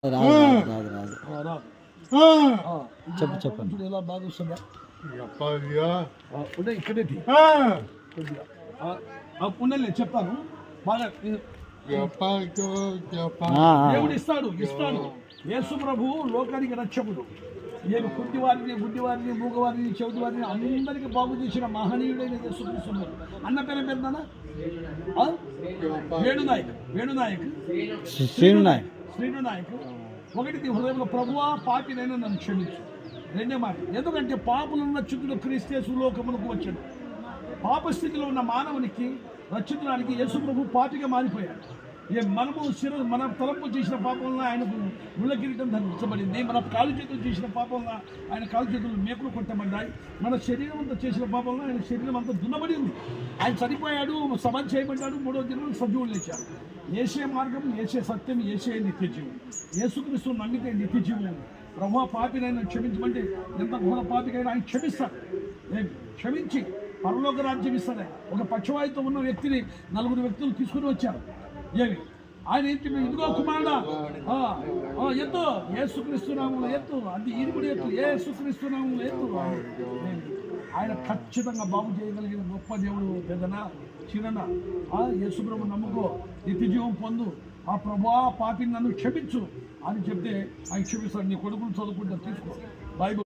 రాదు. చెప్పండి ఎలా బాగా వస్తుందా ఇక్కడే ఉండలే చెప్తాను బాగా దేవుడు ఇస్తాడు. యేసు ప్రభు లోకానికి రక్షకుడు. నేను గుడ్డివారిని మూగవారిని చెవిటివారిని అందరికీ బాగు చేసిన మహనీయుడైన యేసుక్రీస్తు. అన్న పేరు పెద్దనా వేణునాయక్ శ్రీనునాయక్. ఒకటి హృదయంలో ప్రభువా పాపినైనా నన్ను క్షమించు. రెండే మాట. ఎందుకంటే పాపులున్న చుట్టూ క్రీస్తు లోకమునకు వచ్చాడు. పాపస్థితిలో ఉన్న మానవునికి రక్షించడానికి యేసు ప్రభు పాపిగా మారిపోయాడు. మనము మన తలంపు చేసిన పాపంలో ఆయనకు ముళ్ళ కిరీటం ధరించబడింది. మన కాలు చేతులు చేసిన పాపంలో ఆయన కాలు చేతులు మేకులు కొట్టబడ్డాయి. మన శరీరం అంతా చేసిన పాపంలో ఆయన శరీరం అంతా దున్నబడింది. ఆయన చనిపోయాడు, సమాధి చేయబడ్డాడు, 3వ దినం సజీవులు లేచాడు. ఏసే మార్గం, ఏసే సత్యం, ఏసే నిత్యజీవం. యేసుక్రీస్తు నమ్మితే నిత్యజీవం. ప్రభు పాపినైనా క్షమించమంటే ఎంత ఘోర పాపికైనా ఆయన క్షమిస్తాడు. క్షమించి పరలోక రాజ్యం ఇస్తాడు. ఒక పక్షవాయుతో ఉన్న వ్యక్తిని 4 వ్యక్తులు తీసుకుని వచ్చారు. ఆయన ఏంటి, ఇదిగో కుమారుడా ఎత్తు, యేసుక్రీస్తునామంలో ఎత్తు, అది ఇరుగుడు ఎత్తు, యేసుక్రీస్తునామంలో ఎత్తు. ఆయన ఖచ్చితంగా బాగు చేయగలిగిన గొప్ప దేవుడు. పెద్దనా చిన్న యేసుప్రభు నమ్ముకో, నిత్యజీవం పొందు. ఆ ప్రభా పాపిని నన్ను క్షమించు అని చెప్తే ఆయన క్షమిస్తాడు. నీ కొడుకులు చదువుకుంటా తీసుకో బైబిల్.